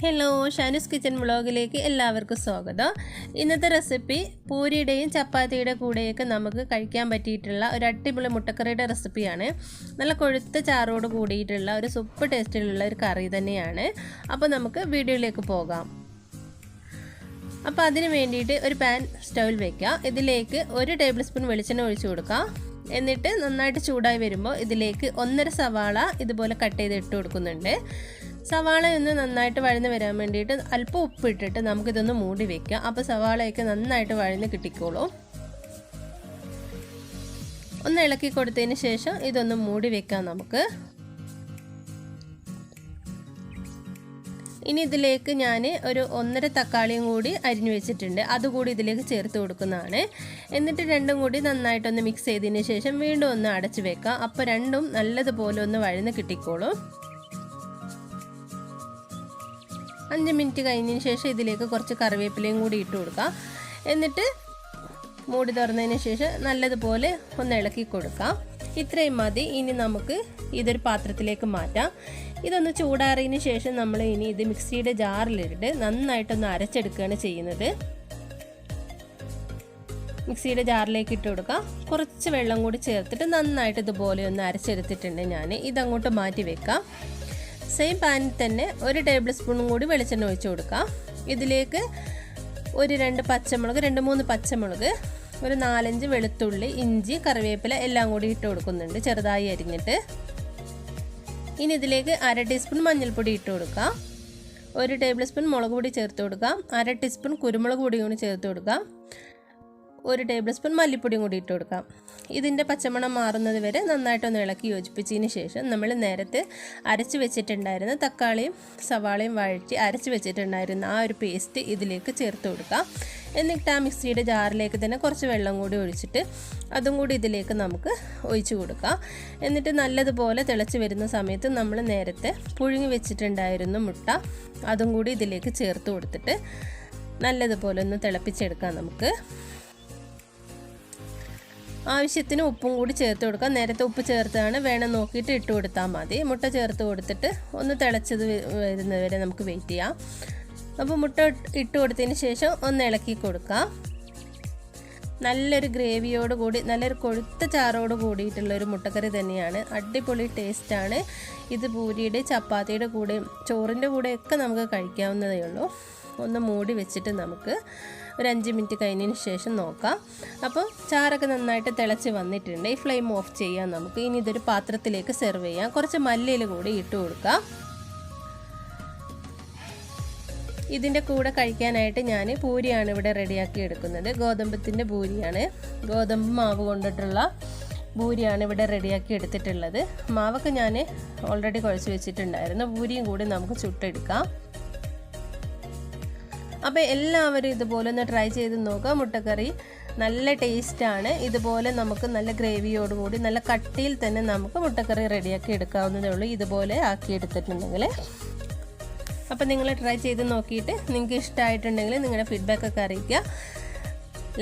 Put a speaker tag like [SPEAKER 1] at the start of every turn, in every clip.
[SPEAKER 1] Hello, ഷാനുസ് kitchen വ്ളോഗിലേക്ക് എല്ലാവർക്കും സ്വാഗതം. ഇന്നത്തെ റെസിപ്പി പൂരിയുടെയും ചപ്പാത്തിയുടെ കൂടെയൊക്കെ നമുക്ക് കഴിക്കാൻ പറ്റിയിട്ടുള്ള ഒരു അടിപൊളി മുട്ടക്കറിയുടെ റെസിപ്പിയാണ്. നല്ല കൊഴുത്ത ചാറോട് കൂടിയിട്ടുള്ള ഒരു സൂപ്പർ ടേസ്റ്റിലുള്ള ഒരു കറി തന്നെയാണ്. അപ്പോൾ നമുക്ക് വീഡിയോയിലേക്ക് പോകാം. അപ്പോൾ അതിന് വേണ്ടിയിട്ട് ഒരു പാൻ സ്റ്റൗവിൽ വയ്ക്കുക. ഇതിലേക്ക് 1 ടേബിൾ സ്പൂൺ വെളിച്ചെണ്ണ ഒഴിച്ചു കൊടുക്കുക. എന്നിട്ട് നന്നായിട്ട് ചൂടായി വരുമ്പോൾ ഇതിലേക്ക് 1.5 സവാള ഇതുപോലെ കട്ട് ചെയ്ത് ഇട്ട് കൊടുക്കുന്നുണ്ട്. സവാള ഒന്ന് നന്നായിട്ട് വഴന്ന് വരാൻ വേണ്ടിയിട്ട് അല്പം ഉപ്പിട്ടിട്ട് നമുക്കിതൊന്ന് മൂടി വെക്കാം. അപ്പോൾ സവാളയൊക്കെ നന്നായിട്ട് വഴന്ന് കിട്ടിക്കോളും. ഒന്ന് ഇളക്കി കൊടുത്തതിന് ശേഷം ഇതൊന്ന് മൂടി വെക്കാം നമുക്ക്. ഇനി ഇതിലേക്ക് ഞാൻ ഒരു 1.5 തക്കാളിയും കൂടി അരിഞ്ഞു വെച്ചിട്ടുണ്ട്. അതുകൂടി ഇതിലേക്ക് ചേർത്ത് കൊടുക്കുന്നതാണ്. എന്നിട്ട് രണ്ടും കൂടി നന്നായിട്ടൊന്ന് മിക്സ് ചെയ്തതിന് ശേഷം വീണ്ടും ഒന്ന് അടച്ചു വെക്കാം. അപ്പോൾ രണ്ടും നല്ലതുപോലെ ഒന്ന് വഴന്ന് കിട്ടിക്കോളും. 5 മിനിറ്റ് കഴിഞ്ഞതിന് ശേഷം ഇതിലേക്ക് കുറച്ച് കറിവേപ്പിലയും കൂടി ഇട്ട് കൊടുക്കാം. എന്നിട്ട് മൂടി തുറന്നതിന് ശേഷം നല്ലതുപോലെ ഒന്ന് ഇളക്കി കൊടുക്കാം. ഇത്രയും മതി. ഇനി നമുക്ക് ഇതൊരു പാത്രത്തിലേക്ക് മാറ്റാം. ഇതൊന്ന് ചൂടാറിയതിന് ശേഷം നമ്മൾ ഇനി ഇത് മിക്സിയുടെ ജാറിലിട്ട് നന്നായിട്ടൊന്ന് അരച്ചെടുക്കുകയാണ് ചെയ്യുന്നത്. മിക്സിയുടെ ജാറിലേക്ക് ഇട്ട് കൊടുക്കാം. കുറച്ച് വെള്ളം കൂടി ചേർത്തിട്ട് നന്നായിട്ട് ഇതുപോലെ ഒന്ന് അരച്ചെടുത്തിട്ടുണ്ട് ഞാൻ. ഇതങ്ങോട്ട് മാറ്റി വെക്കാം. സെയിം പാനിൽ തന്നെ 1 ടേബിൾ സ്പൂണും കൂടി വെളിച്ചെണ്ണ ഒഴിച്ചു കൊടുക്കാം. ഇതിലേക്ക് ഒരു 2 പച്ചമുളക്, 2-3 പച്ചമുളക്, ഒരു 4-5 വെളുത്തുള്ളി, ഇഞ്ചി, കറിവേപ്പില എല്ലാം കൂടി ഇട്ട് കൊടുക്കുന്നുണ്ട് ചെറുതായി അരിഞ്ഞിട്ട്. ഇനി ഇതിലേക്ക് 1/2 ടീസ്പൂൺ മഞ്ഞൾപ്പൊടി ഇട്ട് കൊടുക്കാം. 1 ടേബിൾ സ്പൂൺ മുളക് പൊടി ചേർത്ത് കൊടുക്കാം. 1/2 ടീസ്പൂൺ കുരുമുളക് പൊടി കൂടി ചേർത്ത് കൊടുക്കാം. 1 ടേബിൾ സ്പൂൺ മല്ലിപ്പൊടിയും കൂടി ഇട്ട് കൊടുക്കാം. ഇതിൻ്റെ പച്ചമണം മാറുന്നത് വരെ നന്നായിട്ടൊന്ന് ഇളക്കി യോജിപ്പിച്ചതിന് ശേഷം നമ്മൾ നേരത്തെ അരച്ച് വെച്ചിട്ടുണ്ടായിരുന്ന തക്കാളിയും സവാളയും വഴറ്റി അരച്ച് വെച്ചിട്ടുണ്ടായിരുന്ന ആ ഒരു പേസ്റ്റ് ഇതിലേക്ക് ചേർത്ത് കൊടുക്കാം. എന്നിട്ട് ആ മിക്സിയുടെ ജാറിലേക്ക് തന്നെ കുറച്ച് വെള്ളം കൂടി ഒഴിച്ചിട്ട് അതും കൂടി ഇതിലേക്ക് നമുക്ക് ഒഴിച്ചു കൊടുക്കാം. എന്നിട്ട് നല്ലതുപോലെ തിളച്ച് വരുന്ന സമയത്ത് നമ്മൾ നേരത്തെ പുഴുങ്ങി വെച്ചിട്ടുണ്ടായിരുന്ന മുട്ട അതും കൂടി ഇതിലേക്ക് ചേർത്ത് കൊടുത്തിട്ട് നല്ലതുപോലെ ഒന്ന് തിളപ്പിച്ചെടുക്കാം നമുക്ക്. ആവശ്യത്തിന് ഉപ്പും കൂടി ചേർത്ത് കൊടുക്കാം. നേരത്തെ ഉപ്പ് ചേർത്താണ് വേണം നോക്കിയിട്ട് ഇട്ട് കൊടുത്താൽ മതി. മുട്ട ചേർത്ത് കൊടുത്തിട്ട് ഒന്ന് തിളച്ചത് വരുന്നതുവരെ നമുക്ക് വെയിറ്റ് ചെയ്യാം. അപ്പോൾ മുട്ട ഇട്ട് കൊടുത്തതിന് ശേഷം ഒന്ന് ഇളക്കി കൊടുക്കാം. നല്ലൊരു ഗ്രേവിയോട് കൂടി നല്ലൊരു കൊഴുത്ത ചാറോട് കൂടിയിട്ടുള്ളൊരു മുട്ടക്കറി തന്നെയാണ്. അടിപൊളി ടേസ്റ്റാണ്. ഇത് പൂരിയുടെ ചപ്പാത്തിയുടെ കൂടെയും ചോറിൻ്റെ കൂടെയൊക്കെ നമുക്ക് കഴിക്കാവുന്നതേ ഉള്ളൂ. ഒന്ന് മൂടി വെച്ചിട്ട് നമുക്ക് ഒരു 5 മിനിറ്റ് കഴിഞ്ഞതിന് ശേഷം നോക്കാം. അപ്പോൾ ചാറൊക്കെ നന്നായിട്ട് തിളച്ച് വന്നിട്ടുണ്ട്. ഈ ഫ്ലെയിം ഓഫ് ചെയ്യാം നമുക്ക്. ഇനി ഇതൊരു പാത്രത്തിലേക്ക് സെർവ് ചെയ്യാം. കുറച്ച് മല്ലിയില കൂടി ഇട്ട് കൊടുക്കാം. ഇതിൻ്റെ കൂടെ കഴിക്കാനായിട്ട് ഞാൻ പൂരിയാണ് ഇവിടെ റെഡിയാക്കി എടുക്കുന്നത്. ഗോതമ്പത്തിൻ്റെ പൂരിയാണ്. ഗോതമ്പ് മാവ് കൊണ്ടിട്ടുള്ള പൂരിയാണ് ഇവിടെ റെഡിയാക്കി എടുത്തിട്ടുള്ളത്. മാവൊക്കെ ഞാൻ ഓൾറെഡി കുഴച്ച് വെച്ചിട്ടുണ്ടായിരുന്നു. പൂരിയും കൂടി നമുക്ക് ചുട്ടെടുക്കാം. അപ്പോൾ എല്ലാവരും ഇതുപോലെ ഒന്ന് ട്രൈ ചെയ്ത് നോക്കുക. മുട്ടക്കറി നല്ല ടേസ്റ്റാണ്. ഇതുപോലെ നമുക്ക് നല്ല ഗ്രേവിയോടുകൂടി നല്ല കട്ടിയിൽ തന്നെ നമുക്ക് മുട്ടക്കറി റെഡിയാക്കി എടുക്കാവുന്നതേ ഉള്ളൂ. ഇതുപോലെ ആക്കി എടുത്തിട്ടുണ്ടെങ്കിൽ. അപ്പോൾ നിങ്ങൾ ട്രൈ ചെയ്ത് നോക്കിയിട്ട് നിങ്ങൾക്ക് ഇഷ്ടമായിട്ടുണ്ടെങ്കിൽ നിങ്ങളുടെ ഫീഡ്ബാക്കൊക്കെ അറിയിക്കുക.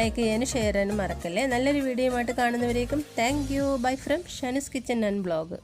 [SPEAKER 1] ലൈക്ക് ചെയ്യാനും ഷെയർ ചെയ്യാനും മറക്കല്ലേ. നല്ലൊരു വീഡിയോ ആയിട്ട് കാണുന്നവരേക്കും thank you. Bye from Shanu's kitchen and blog.